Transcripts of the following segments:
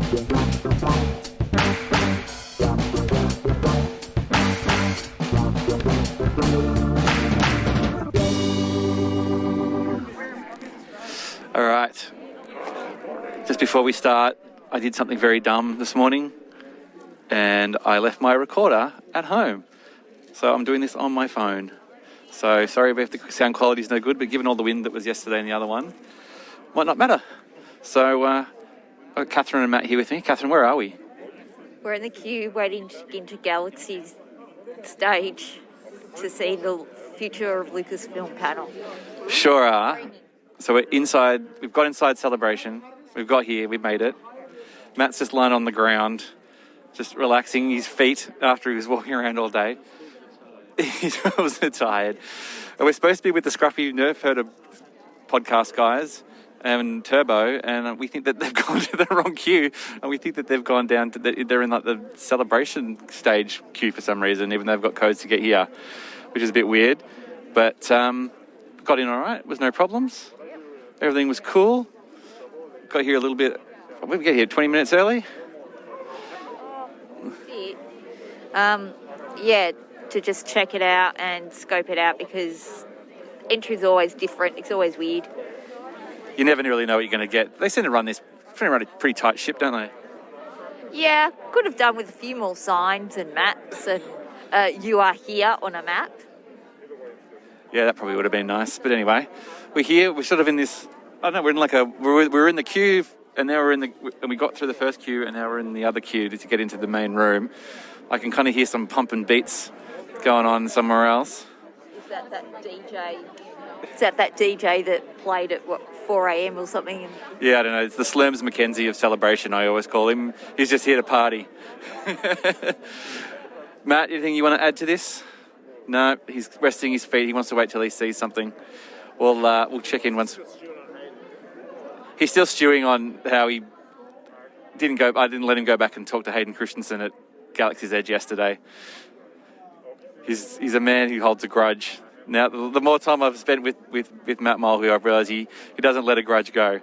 All right. Just before we start, I did something very dumb this morning and I left my recorder at home. So I'm doing this on my phone. So sorry if the sound quality is no good, but given all the wind that was yesterday in the other one, might not matter. So I've got Catherine and Matt here with me. Catherine, where are we? We're in the queue waiting to get into Galaxy's stage to see the future of Lucasfilm panel. Sure are. So we're inside, we've got inside Celebration. We've got here, we've made it. Matt's just lying on the ground, just relaxing his feet after he was walking around all day. He's so tired. And we're supposed to be with the Scruffy Nerf Herder podcast guys and Turbo, and we think that they've gone to the wrong queue, and we think that they've gone down to they're in like the Celebration stage queue for some reason, even though they've got codes to get here, which is a bit weird. But got in all right. There was no problems. Everything was cool. Got here a little bit. We get here 20 minutes early. Yeah, to just check it out and scope it out because entry's always different. It's always weird. You never really know what you're going to get. They seem to run a pretty tight ship, don't they? Yeah, could have done with a few more signs and maps and you are here on a map. Yeah, that probably would have been nice. But anyway, we're here. We're sort of in this. I don't know. We're in like we're in the queue, and now and we got through the first queue, and now we're in the other queue to get into the main room. I can kind of hear some pump and beats going on somewhere else. Is that DJ? Is that DJ that played at 4 a.m. or something? Yeah, I don't know. It's the Slurms Mackenzie of Celebration. I always call him. He's just here to party. Matt, anything you want to add to this? No, he's resting his feet. He wants to wait till he sees something. We'll check in once. He's still stewing on how he didn't go. I didn't let him go back and talk to Hayden Christensen at Galaxy's Edge yesterday. He's a man who holds a grudge. Now, the more time I've spent with Matt Mulvey, I've realised he doesn't let a grudge go.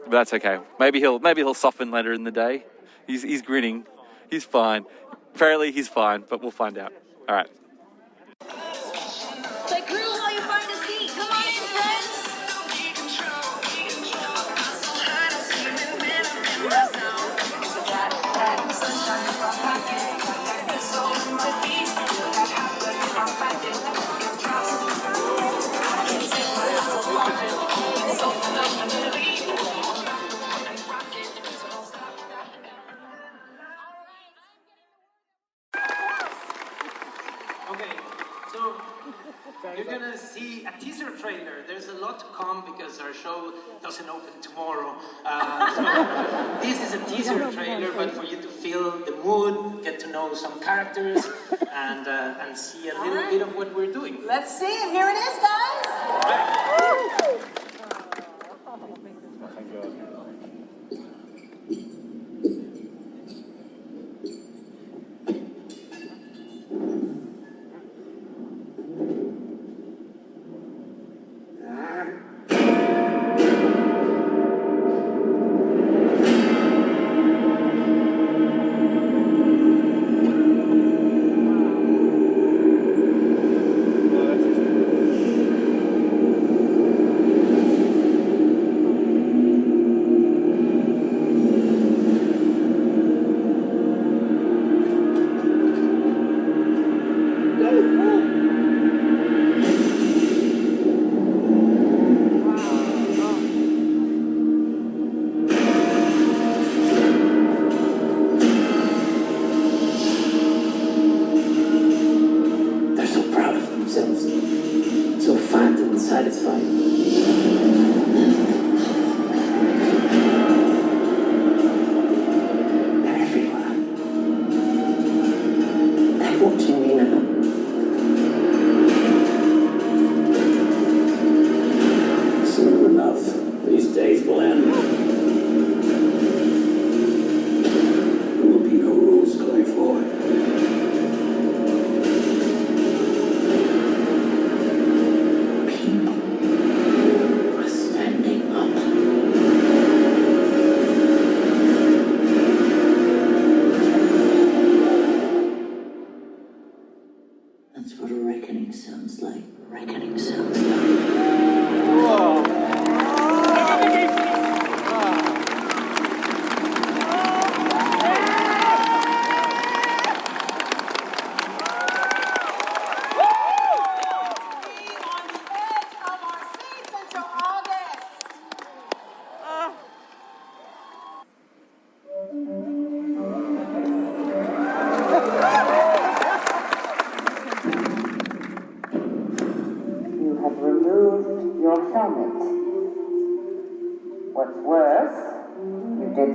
But that's okay. Maybe he'll soften later in the day. He's grinning. He's fine. Apparently he's fine, but we'll find out. All right. Say crew while you find a seat. Come on in, friends. Okay, so you're gonna see a teaser trailer. There's a lot to come because our show doesn't open tomorrow. So this is a teaser trailer, but for you to feel the mood, get to know some characters, and see a little bit of what we're doing. Let's see it. Here it is, guys.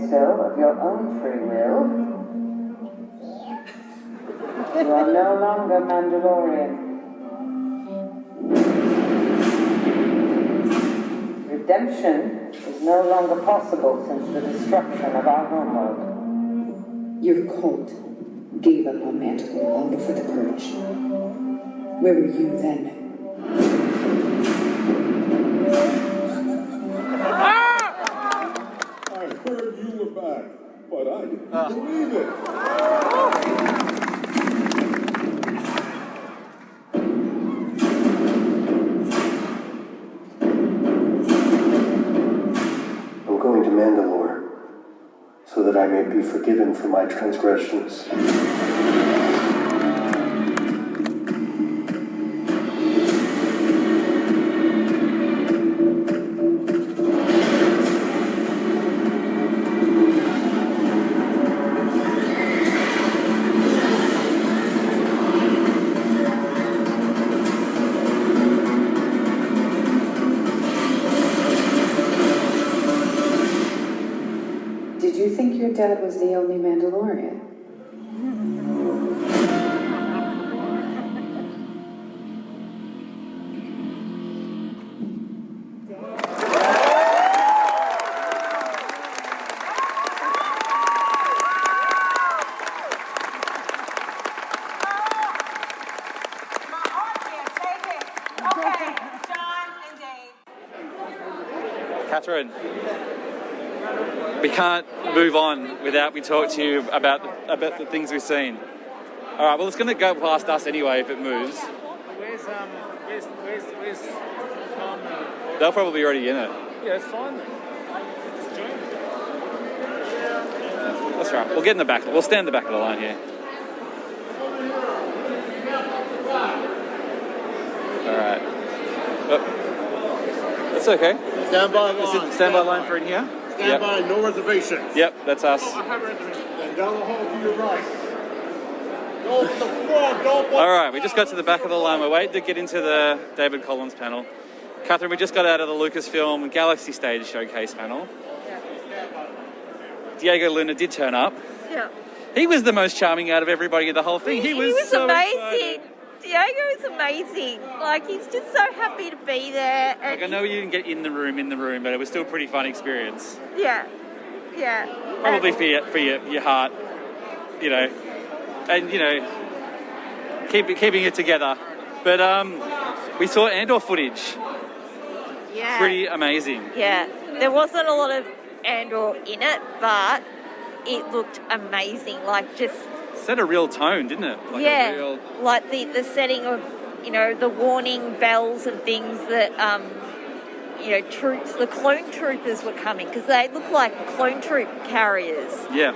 so of your own free will, you are no longer Mandalorian. Redemption is no longer possible since the destruction of our homeworld. Your cult gave up on Mandalore long before the Purge. Where were you then? I heard you were back, but I didn't believe it. I'm going to Mandalore so that I may be forgiven for my transgressions. Did you think your dad was the only Mandalorian? Okay, John and Dave. Catherine, we can't move on without we talk to you about the things we've seen. All right, well, it's going to go past us anyway if it moves. Where's Tom? They'll probably be already in it. Yeah, it's fine then. Just join it. That's right. We'll get in the back. We'll stand in the back of the line here. All right. Oh. That's okay. Stand by This line. is standby line for in here. Stand by, no reservations. Yep, that's us. And down the hall to your right. Go to the front, don't All right, we just got to the back of the line. We're waiting to get into the David Collins panel. Catherine, we just got out of the Lucasfilm Galaxy Stage Showcase panel. Diego Luna did turn up. Yeah. He was the most charming out of everybody in the whole thing. He was so amazing. excited. Diego is amazing. Like, he's just so happy to be there. And Like, I know you didn't get in the room, but it was still a pretty fun experience. Yeah. Probably for your heart, you know, and, you know, keeping it together. But we saw Andor footage. Yeah. Pretty amazing. Yeah. There wasn't a lot of Andor in it, but it looked amazing. Like, just... Set a real tone, didn't it? Like yeah. A real... Like the setting of, you know, the warning bells and things that, you know, troops, the clone troopers were coming, because they look like clone troop carriers. Yeah.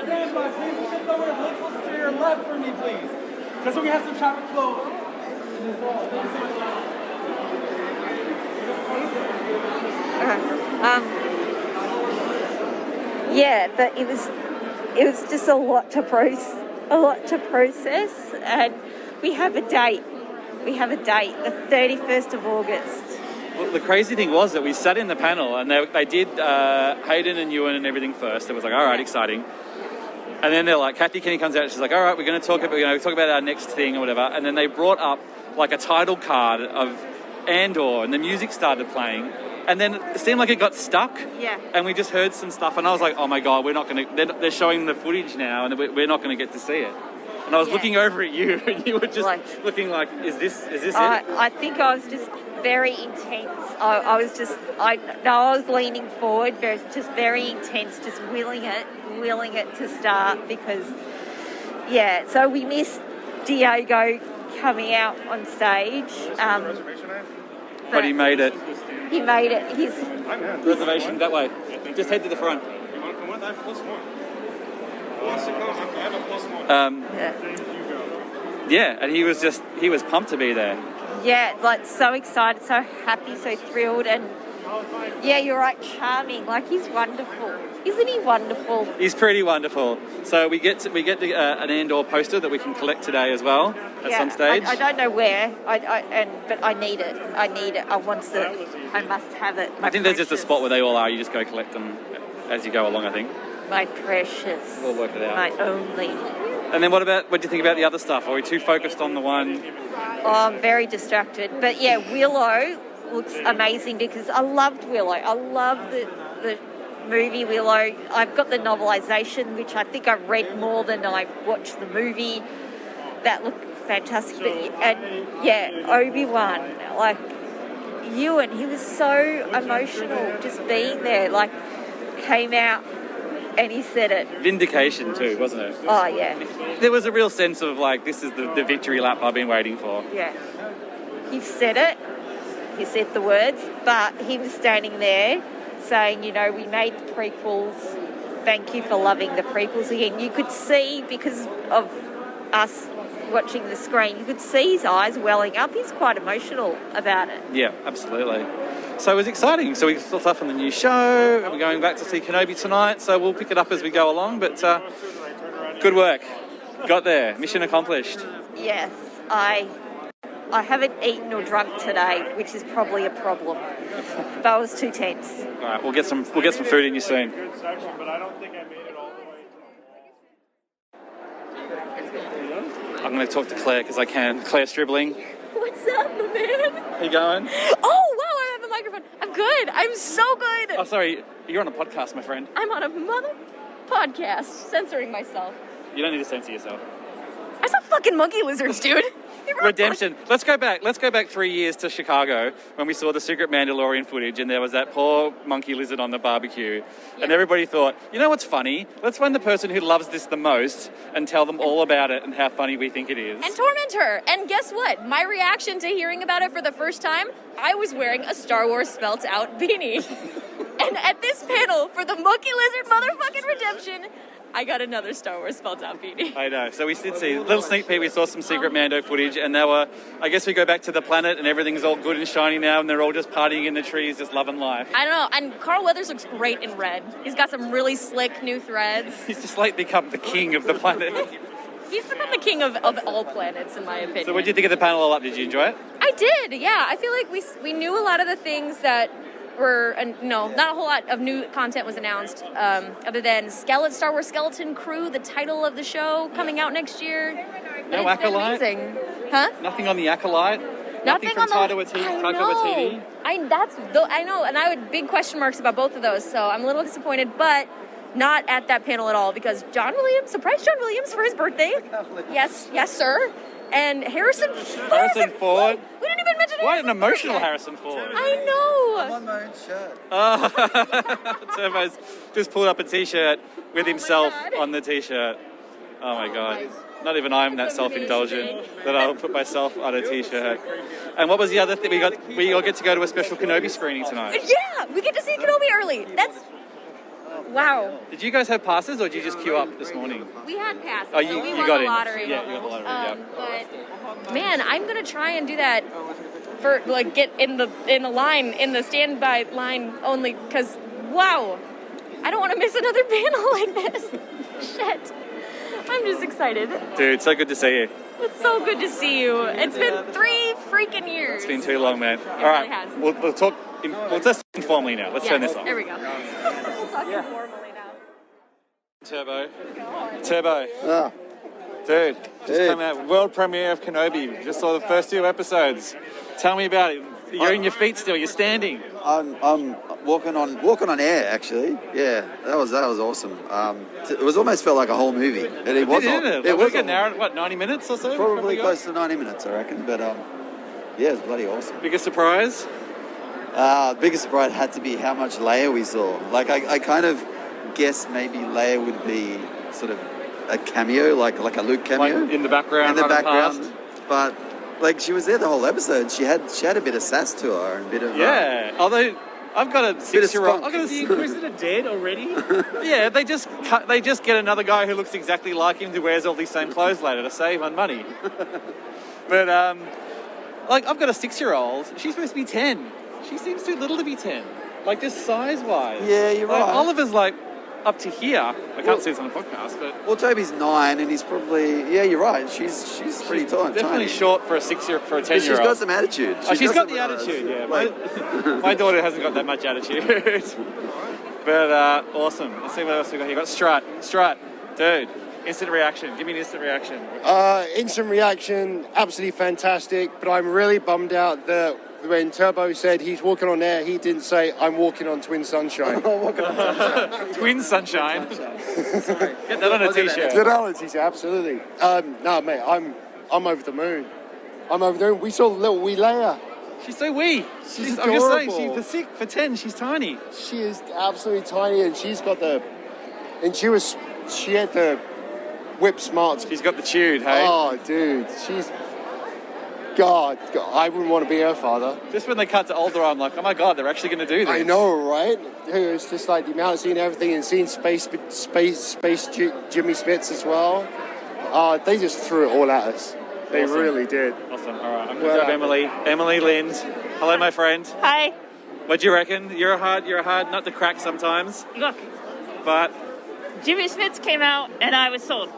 Stand by, please. Shift over to your left for me, please. Just so we have some traffic flow. Yeah, but it was just a lot to process, and we have a date. The 31st of August. Well, the crazy thing was that we sat in the panel and they did Hayden and Ewan and everything first. It was like, all right, exciting. And then they're like, Kathy Kenny comes out and she's like, all right, we're going to talk about our next thing or whatever. And then they brought up like a title card of Andor and the music started playing. And then it seemed like it got stuck. Yeah. And we just heard some stuff and I was like, oh my God, we're not going to, they're showing the footage now and we're not going to get to see it. And I was looking over at you and you were just looking like, is this it? I think I was just very intense. I was leaning forward, very intense, just willing it to start because, yeah, so we missed Diego coming out on stage. But he made it. He made it. His reservation that way. Just head to the front. You want to come with? I have +1. Who wants to come? I have a +1. Yeah, and he was pumped to be there. Yeah, like so excited, so happy, so thrilled, and Yeah, you're right, charming. Like, he's wonderful. Isn't he wonderful? He's pretty wonderful. So we get an Andor poster that we can collect today as well at some stage. I don't know where, but I need it. I need it. I must have it. I think there's just a spot where they all are. You just go collect them as you go along, I think. My precious. We'll work it out. My only. And then what do you think about the other stuff? Are we too focused on the one? Oh, I'm very distracted. But yeah, Willow looks amazing because I loved Willow. I love the movie Willow. I've got the novelisation, which I think I read more than I watched the movie. That looked fantastic. And yeah, Obi-Wan, like Ewan, he was so emotional just being there. Like, came out and he said it. Vindication too, wasn't it? Oh, yeah. There was a real sense of like, this is the victory lap I've been waiting for. Yeah. He said it. He said the words, but he was standing there saying, you know, we made the prequels. Thank you for loving the prequels again. You could see, because of us watching the screen, you could see his eyes welling up. He's quite emotional about it. Yeah, absolutely. So it was exciting. So we saw stuff on the new show, and we're going back to see Kenobi tonight, so we'll pick it up as we go along, but good work. Got there. Mission accomplished. Yes, I haven't eaten or drunk today, which is probably a problem. But I was too tense. All right, we'll get some food in you soon. Good section, but I don't think I made it all the way. I'm going to talk to Claire because I can. Claire Stribling. What's up, man? How you going? Oh, wow, I have a microphone. I'm good. I'm so good. Oh, sorry. You're on a podcast, my friend. I'm on a mother podcast, censoring myself. You don't need to censor yourself. I saw fucking monkey lizards, dude. Redemption. Let's go back 3 years to Chicago when we saw the secret Mandalorian footage and there was that poor monkey lizard on the barbecue. Yeah. And everybody thought, you know what's funny? Let's find the person who loves this the most and tell them all about it and how funny we think it is. And torment her. And guess what? My reaction to hearing about it for the first time, I was wearing a Star Wars spelt out beanie. And at this panel for the monkey lizard motherfucking redemption, I got another Star Wars spelled out beanie. I know. So we did see a little sneak peek. We saw some secret Mando footage, and they were, I guess we go back to the planet, and everything's all good and shiny now, and they're all just partying in the trees, just loving life. I don't know. And Carl Weathers looks great in red. He's got some really slick new threads. He's just like become the king of the planet. He's become the king of all planets, in my opinion. So what did you think of the panel all up? Did you enjoy it? I did, yeah. I feel like we knew a lot of the things that were, not a whole lot of new content was announced, other than Star Wars Skeleton Crew, the title of the show, coming out next year. No Acolyte? Amazing. Huh? Nothing on the Acolyte? Nothing from on Taika Waititi? I know, and I had big question marks about both of those, so I'm a little disappointed, but not at that panel at all, because surprised John Williams for his birthday. Yes, sir. And Harrison Ford. We didn't even mention What an emotional Harrison Ford. I know. I'm on my own shirt. Oh, Turbo's just pulled up a t-shirt with himself on the t-shirt. Oh my God. Not even I'm that self-indulgent that I'll put myself on a t-shirt. And what was the other thing? We all get to go to a special Kenobi screening tonight. Yeah, we get to see Kenobi early. That's... Wow. Did you guys have passes or did you just queue up this morning? We had passes. Oh, you won got the in. lottery. Yeah, you got the lottery, yeah. But, man, I'm going to try and do that for, get in the line, in the standby line only, because, wow, I don't want to miss another panel like this. Shit. I'm just excited. Dude, so good to see you. It's so good to see you. It's been 3 freaking years. It's been too long, man. All right, has. we'll talk. We'll just informally now. Let's turn this on. There we go. We'll talk informally now. Turbo. Ah. Dude, just come out. World premiere of Kenobi. Just saw the first 2 episodes. Tell me about it. You're in your feet still. You're standing. I'm walking on air, actually. Yeah, that was awesome. It was almost felt like a whole movie. And it was. It was an hour. What, 90 minutes or so? Probably close to 90 minutes, I reckon. But yeah, it was bloody awesome. Biggest surprise? Biggest surprise had to be how much Leia we saw. Like I kind of guessed maybe Leia would be sort of a cameo, like a Luke cameo, like in the background. Past. But like she was there the whole episode. She had a bit of sass to her and a bit of Although I've got a 6-year-old. Is the Inquisitor dead already? Yeah, they just get another guy who looks exactly like him who wears all these same clothes later to save on money. But like I've got a 6-year-old. She's supposed to be 10. She seems too little to be 10. Like, just size-wise. Yeah, you're Like, right. Oliver's, like, up to here. I can't see this on the podcast, but... Well, Toby's 9, and he's probably... Yeah, you're right. She's pretty tiny. Definitely short for a 10-year-old. But she's got some attitude. She's got the attitude, yeah. My daughter hasn't got that much attitude. But, awesome. Let's see what else we got here. Got Strut. Strut. Dude, instant reaction. Give me an instant reaction. Instant reaction, absolutely fantastic. But I'm really bummed out that when Turbo said he's walking on air, he didn't say, I'm walking on Twin Sunshine. Twin Sunshine. Get that on a t-shirt. Get that on a t-shirt, absolutely. No, mate, I'm over the moon. I'm over the moon. We saw little wee Leia. She's so wee. She's I'm just saying, adorable. for 10, she's tiny. She is absolutely tiny, and she's got the... And she had the whip smarts. She's got the tude, hey? Oh, dude, she's... God, I wouldn't want to be her father. Just when they cut to Older, I'm like, oh my God, they're actually going to do this. I know, right? It's just like the amount of seeing everything and seeing Space Jimmy Smits as well. They just threw it all at us. They really did. Awesome. All right, I'm going to grab Emily. Emily Lind. Hello, my friend. Hi. What do you reckon? You're a hard nut to crack sometimes. Look, But Jimmy Smits came out and I was sold.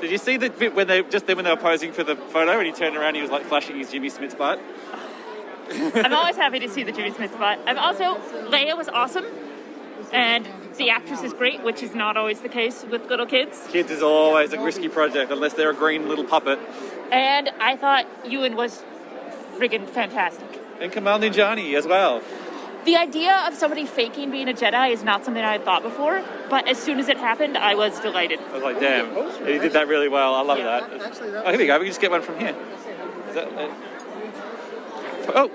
did you see the bit when they were posing for the photo and he turned around and he was like flashing his Jimmy Smits butt? I'm always happy to see the Jimmy Smits butt. I'm also, Leia was awesome. And the actress is great, which is not always the case with little kids. Kids is always a risky project unless they're a green little puppet. And I thought Ewan was friggin' fantastic. And Kamal Nanjiani as well. The idea of somebody faking being a Jedi is not something I had thought before, but as soon as it happened, I was delighted. I was like, damn, he did that really well. I love that. Oh, here we go. We can just get one from here. Is that, oh.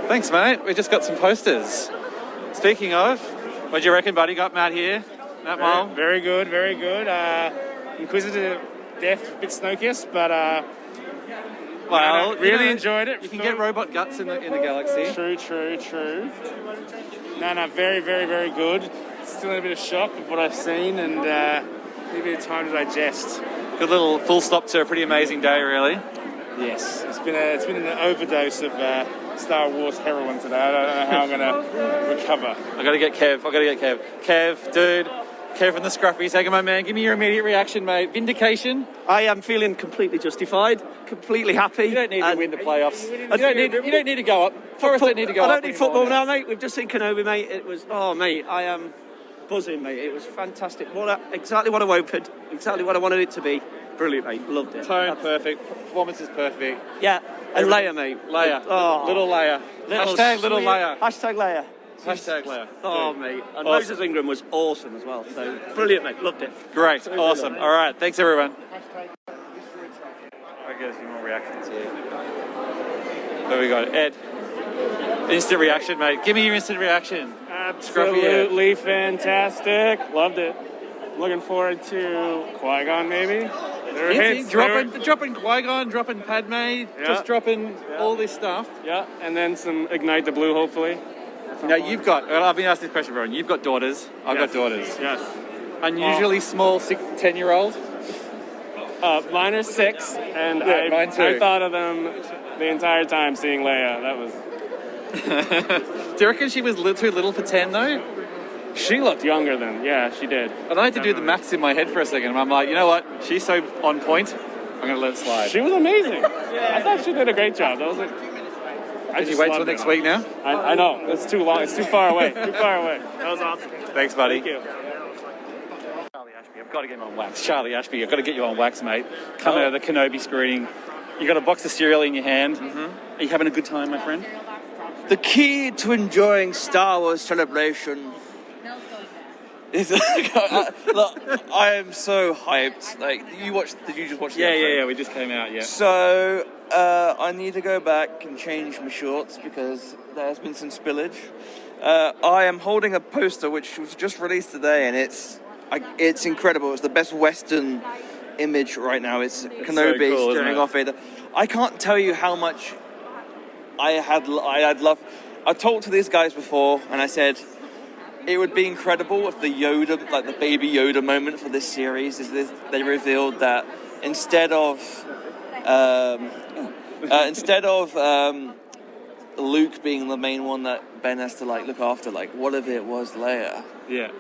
Thanks, mate. We just got some posters. Speaking of, what do you reckon, buddy? Got Matt here. Matt Mole. Very good, very good. Inquisitive Death, a bit Snokiest, but well, really enjoyed it. You can get robot guts in the galaxy. True. No, very, very, very good. Still in a bit of shock of what I've seen, and need a bit of time to digest. Good little full stop to a pretty amazing day, really. Yes, it's been an overdose of Star Wars heroin today. I don't know how I'm gonna recover. I gotta get Kev. Kev, dude. Kev from the Scruffies. Hey, my man. Give me your immediate reaction, mate. Vindication. I am feeling completely justified, completely happy. You don't need to win the playoffs. You don't need to go up. Forest don't need to go up. I don't need football now, mate. We've just seen Kenobi, mate. It was, mate, I am buzzing, mate. It was fantastic. Exactly what I wanted. Exactly what I wanted it to be. Brilliant, mate. Loved it. Tone perfect. Performance is perfect. Yeah. And Leia, mate. Leia. Oh. Little Leia. Hashtag little Leia. Hashtag Leia. Hashtag Leia. Oh, mate. And awesome. Moses Ingram was awesome as well. So brilliant, mate. Loved it. Great. Awesome. All right. Thanks, everyone. I get a few more reactions here. There we go. Ed. Instant reaction, mate. Give me your instant reaction. Absolutely fantastic. Loved it. Looking forward to Qui-Gon, maybe. Dropping Qui-Gon, dropping Padme, just dropping all this stuff. Yeah, and then some Ignite the Blue, hopefully. Now you've got, I've been asked this question, Ron. You've got daughters. I've got daughters. Yes. Unusually small 10-year-old. Mine are 6, and mine too. I thought of them the entire time seeing Leia. That was... Do you reckon she was too little for 10 though? She looked younger than, she did. And I had to do the maths in my head for a second, and I'm like, you know what? She's so on point, I'm going to let it slide. She was amazing. I thought she did a great job. That was like... Did you wait till next week now? I know. It's too long. It's too far away. That was awesome. Thanks, buddy. Thank you. Charlie Ashby, I've got to get him on wax. Charlie Ashby, I've got to get you on wax, mate. Come out of the Kenobi screening. You got a box of cereal in your hand. Mm-hmm. Are you having a good time, my friend? The key to enjoying Star Wars Celebration is look, I am so hyped. Like, did you just watch? Yeah. We just came out. Yeah. So I need to go back and change my shorts because there has been some spillage. I am holding a poster which was just released today, and it's incredible. It's the best Western image right now. It's Kenobi so cool, staring off Vader. I can't tell you how much I had loved. I talked to these guys before, and I said it would be incredible if the Yoda, like the baby Yoda moment for this series, they revealed that instead of Luke being the main one that Ben has to like look after. Like, what if it was Leia? Yeah.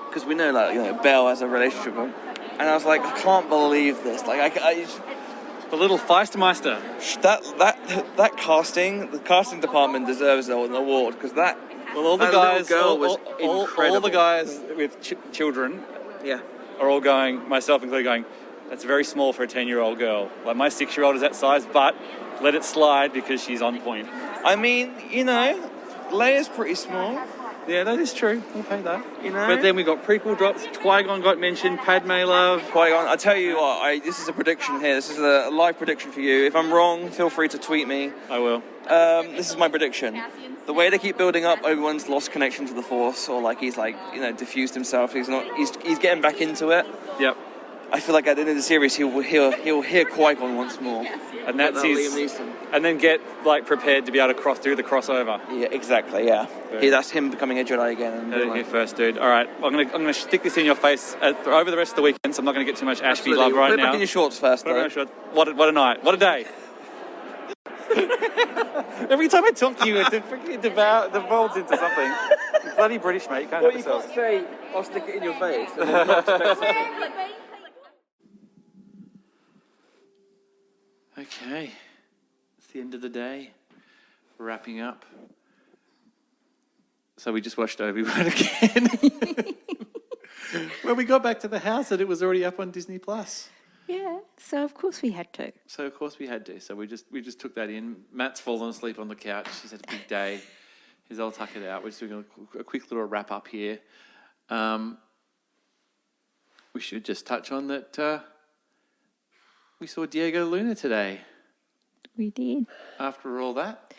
Because we know, like, Belle has a relationship with him, and I was like, I can't believe this. Like, the little Feistmeister. That casting, the casting department deserves an award because that. Well, all the that guys, little girl was incredible. all the guys with children, are all going, myself included, going, that's very small for a 10-year-old girl. Like, my 6-year-old is that size, but let it slide because she's on point. I mean, Leia's pretty small. Yeah, that is true. We'll pay that. But then we got prequel drops. Qui-Gon got mentioned. Padme love. Qui-Gon. I tell you what, this is a prediction here. This is a live prediction for you. If I'm wrong, feel free to tweet me. I will. This is my prediction. The way they keep building up, Obi-Wan's lost connection to the Force, or like he's diffused himself. He's getting back into it. Yep. I feel like at the end of the series, he'll hear Qui-Gon once more. And that's Liam his. Neeson. And then get prepared to be able to do the crossover. Yeah, exactly. Yeah. That's him becoming a Jedi again. Here first, dude. All right, I'm gonna stick this in your face over the rest of the weekend. So I'm not gonna get too much Ashby love right Put it now. back in your shorts first, though. What a night! What a day! Every time I talk to you, it freaking devolves into something. You're bloody British, mate. You can't help yourself. You can't say, I'll stick it in your face. Okay, it's the end of the day. We're wrapping up. So we just watched Obi-Wan again. When we got back to the house, and it was already up on Disney Plus. Yeah, so of course we had to. So we just took that in. Matt's fallen asleep on the couch. He's had a big day. He's all tuck it out. We're just doing a quick little wrap up here. We should just touch on that. We saw Diego Luna today. We did. After all that,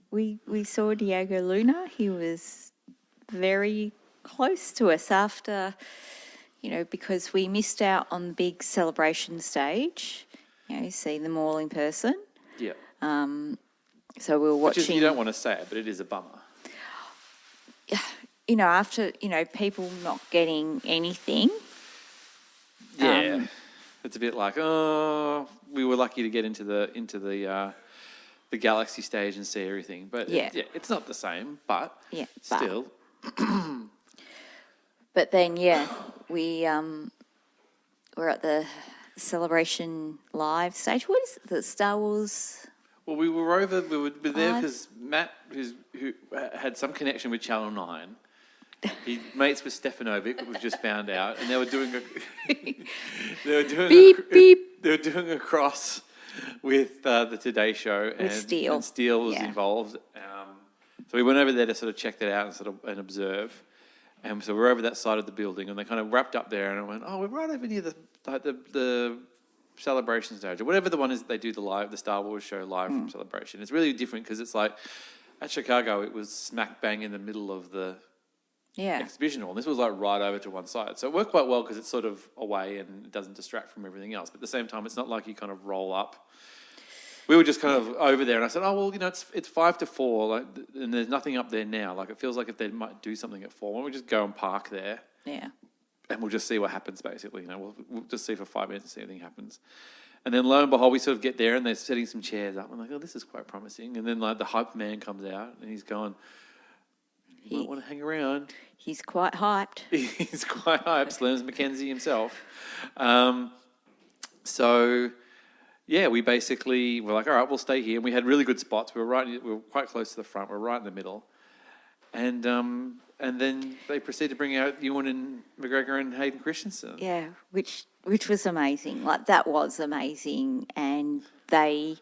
we saw Diego Luna. He was very close to us after, because we missed out on the big celebration stage. See them all in person. Yeah. So we were watching. You don't want to say it, but it is a bummer. After people not getting anything. Yeah. It's a bit like, we were lucky to get into the galaxy stage and see everything. But it's not the same, but still. But then, we were at the Celebration Live stage. What is it? The Star Wars? Well, we were there because Matt, who had some connection with Channel 9, he mates with Stefanovic, we've just found out, and they were doing a cross with the Today Show, and Steele was involved. So we went over there to sort of check that out and observe. And so we're over that side of the building, and they kind of wrapped up there, and I went, we're right over near the celebration stage, or whatever the one is that they do the Star Wars show live from Celebration. It's really different because it's like at Chicago, it was smack bang in the middle of the exhibition hall. And this was like right over to one side. So it worked quite well because it's sort of away and it doesn't distract from everything else. But at the same time, it's not like you kind of roll up. We were just kind of over there, and I said, it's 5 to 4, and there's nothing up there now. Like, it feels like if they might do something at 4, why don't we just go and park there? Yeah. And we'll just see what happens, basically. We'll just see for 5 minutes and see if anything happens. And then lo and behold, we sort of get there, and they're setting some chairs up. I'm like, this is quite promising. And then the hype man comes out, and he's going, you might want to hang around. He's quite hyped. He's quite hyped. Slams Mackenzie himself. We basically were like, all right, we'll stay here. And we had really good spots. We were quite close to the front. We were right in the middle. And then they proceeded to bring out Ewan and McGregor and Hayden Christensen. Yeah, which was amazing. Like, that was amazing. And they,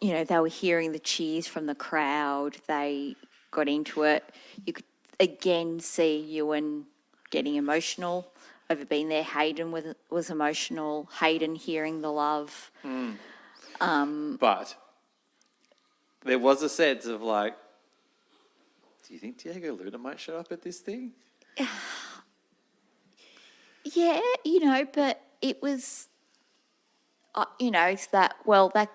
they were hearing the cheers from the crowd. They got into it. You could again see Ewan getting emotional over being there. Hayden was emotional. Hayden hearing the love. But there was a sense of like, do you think Diego Luna might show up at this thing? Yeah, but it was, it's that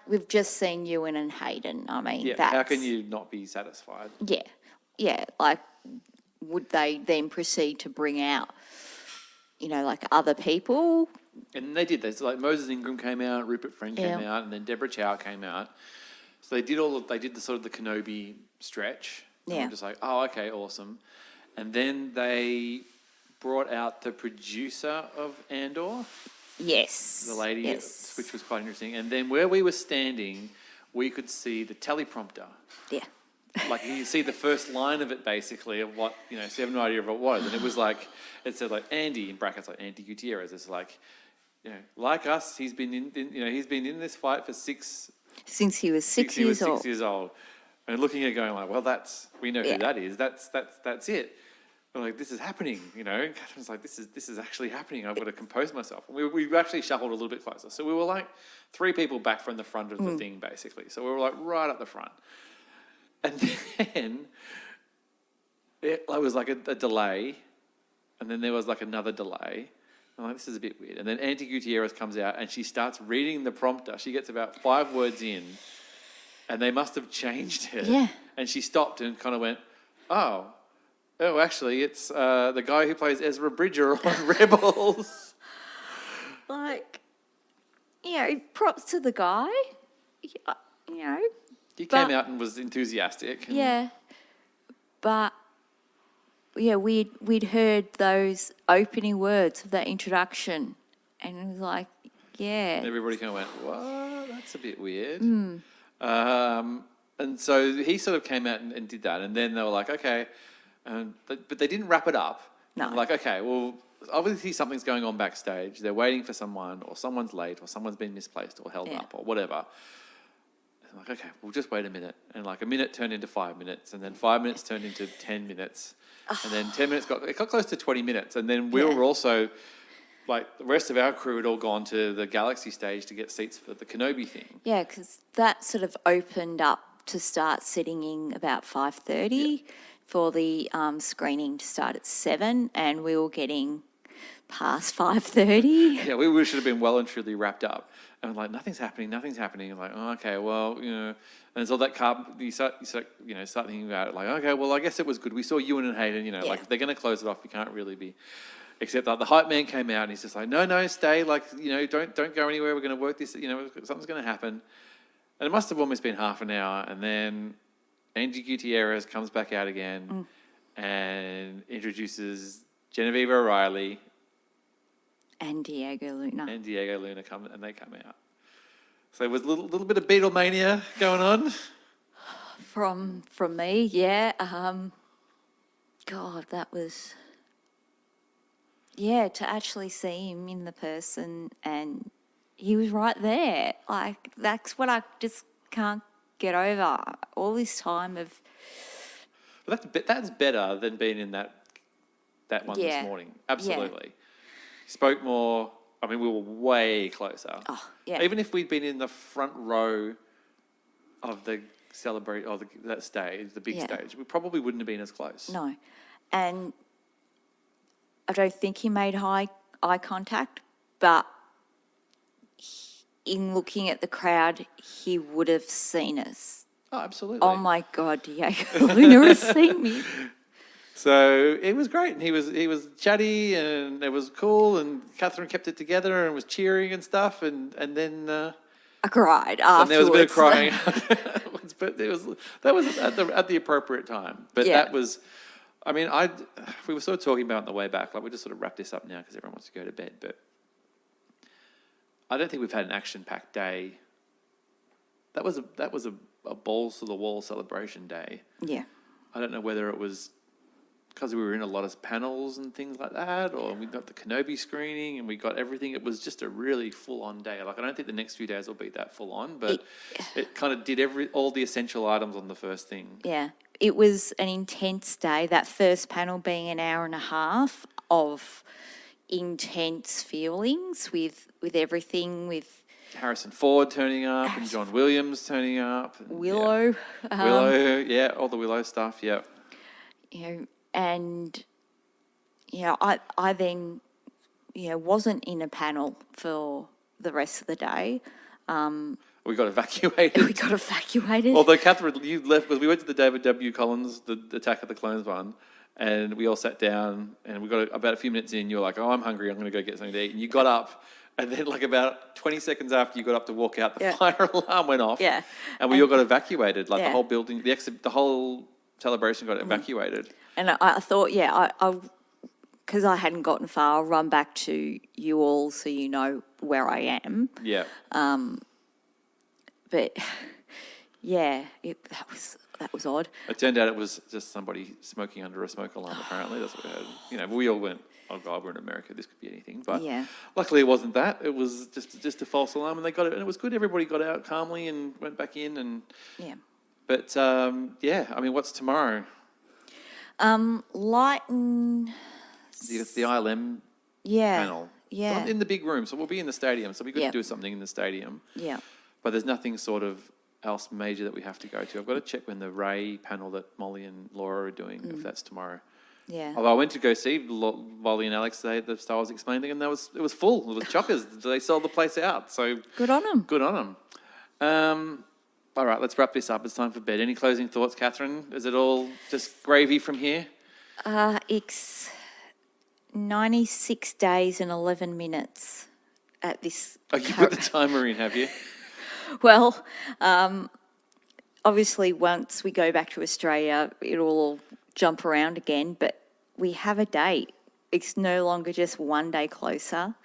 we've just seen Ewan and Hayden. I mean, how can you not be satisfied? Yeah. Like, would they then proceed to bring out, other people? And they did. Like Moses Ingram came out, Rupert Friend came out, and then Deborah Chow came out. So they did the sort of the Kenobi stretch. And Yeah. we're just like, oh, okay, awesome. And then they brought out the producer of Andor, Yes. the lady, Yes. which was quite interesting. And then where we were standing, we could see the teleprompter. Yeah. Like you see the first line of it basically of what, so you have no idea of what it was. And it was like, it said like Andy in brackets, like Andy Gutierrez. It's like, like us, he's been he's been in this fight for Since he was 6 years old. 6 years old. And looking at it going like, well, we know who that is. That's it. We're like, this is happening, And Catherine's like, this is actually happening. I've got to compose myself. And we actually shuffled a little bit closer. So we were like 3 people back from the front of the thing, basically. So we were like right up the front. And then it was like a delay. And then there was like another delay. I'm like, this is a bit weird. And then Auntie Gutierrez comes out and she starts reading the prompter. She gets about 5 words in. And they must have changed it. Yeah. And she stopped and kind of went, oh, actually, it's the guy who plays Ezra Bridger on Rebels. Like, props to the guy. He came out and was enthusiastic. Yeah. But, we'd heard those opening words of that introduction. And it was like, yeah. And everybody kind of went, what? That's a bit weird. And so he sort of came out and did that. And then they were like, okay. But they didn't wrap it up. No. Like, okay, well, obviously something's going on backstage. They're waiting for someone, or someone's late, or someone's been misplaced or held up or whatever. I'm like, okay, we'll just wait a minute. And like a minute turned into 5 minutes. And then 5 minutes turned into 10 minutes. And then 10 minutes got close to 20 minutes. And then we were also... Like, the rest of our crew had all gone to the Galaxy stage to get seats for the Kenobi thing. Yeah, because that sort of opened up to start sitting in about 5:30 for the screening to start at 7, and we were getting past 5:30. Yeah, we should have been well and truly wrapped up. And like, nothing's happening. And like, oh, okay, well, And it's all that you start thinking about it. Like, okay, well, I guess it was good. We saw Ewan and Hayden, like, they're going to close it off. We can't really be... Except that the hype man came out and he's just like, no, stay. Like, don't go anywhere. We're going to work this. Something's going to happen. And it must have almost been half an hour. And then Angie Gutierrez comes back out again and introduces Genevieve O'Reilly. And Diego Luna. come out. So there was a little bit of Beatlemania going on. From me, yeah. God, that was... Yeah, to actually see him in the person, and he was right there. Like, that's what I just can't get over. All this time of... But that's better than being in that one this morning. Absolutely. He spoke more. I mean, we were way closer. Oh, yeah. Even if we'd been in the front row of the that stage, the big stage, we probably wouldn't have been as close. No. And... I don't think he made eye contact, but in looking at the crowd, he would have seen us. Oh, absolutely. Oh my God, Diego Luna has seen me. So it was great, and he was chatty, and it was cool, and Catherine kept it together and was cheering and stuff, and then I cried afterwards. And there was a bit of crying, but that was at the appropriate time. But that was. I mean, we were sort of talking about on the way back, like we just sort of wrap this up now because everyone wants to go to bed, but I don't think we've had an action-packed day. That was a balls to the wall celebration day. Yeah. I don't know whether it was because we were in a lot of panels and things like that, or we got the Kenobi screening and we got everything. It was just a really full-on day. Like, I don't think the next few days will be that full-on, but it kind of did all the essential items on the first thing. Yeah. It was an intense day, that first panel being an hour and a half of intense feelings with everything, with... Harrison Ford turning up and John Williams turning up. And, Willow. Willow, all the Willow stuff, yeah. And I then, wasn't in a panel for the rest of the day. We got evacuated. Although, Catherine, you left because we went to the David W. Collins, the Attack of the Clones one, and we all sat down, and we got about a few minutes in, you were like, oh, I'm hungry, I'm going to go get something to eat. And you got up And then, like about 20 seconds after you got up to walk out, the Yeah. fire alarm went off. Yeah. And we all got evacuated. Like Yeah. the whole building, the whole celebration got evacuated. And I thought, because I hadn't gotten far, I'll run back to you all so you know where I am. Yeah. But yeah, that was odd. It turned out it was just somebody smoking under a smoke alarm, apparently. That's what we heard. You know, we all went, oh God, we're in America, this could be anything. But Yeah. luckily it wasn't that. It was just a false alarm, and they got it, and it was good. Everybody got out calmly and went back in. And Yeah. But, yeah, I mean, what's tomorrow? Lighten. It's the ILM Yeah. panel. Yeah. It's in the big room, so we'll be in the stadium. So we could Yeah. do something in the stadium. Yeah. But there's nothing sort of else major that we have to go to. I've got to check when the Ray panel that Molly and Laura are doing, if that's tomorrow. Yeah. Although I went to go see Molly and Alex today at the Star Wars Explained thing, and it was full. It was chockers. They sold the place out. So Good on them. good on them. All right, let's wrap this up. It's time for bed. Any closing thoughts, Catherine? Is it all just gravy from here? It's 96 days and 11 minutes at this. Oh, you put the timer in, have you? Well, obviously, once we go back to Australia, it'll all jump around again, but we have a date. It's no longer just one day closer.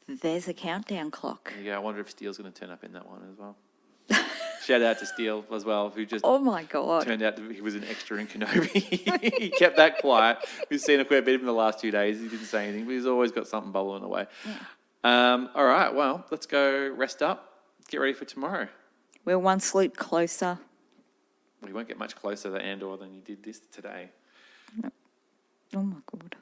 There's a countdown clock. Yeah, I wonder if Steele's going to turn up in that one as well. Shout out to Steele as well, who just Oh my God. turned out he was an extra in Kenobi. He kept that quiet. We've seen a fair bit in the last 2 days. He didn't say anything, but he's always got something bubbling away. Yeah. All right, well, let's go rest up, get ready for tomorrow. We're one sleep closer. Well, you won't get much closer to Andor than you did this today. Oh my God.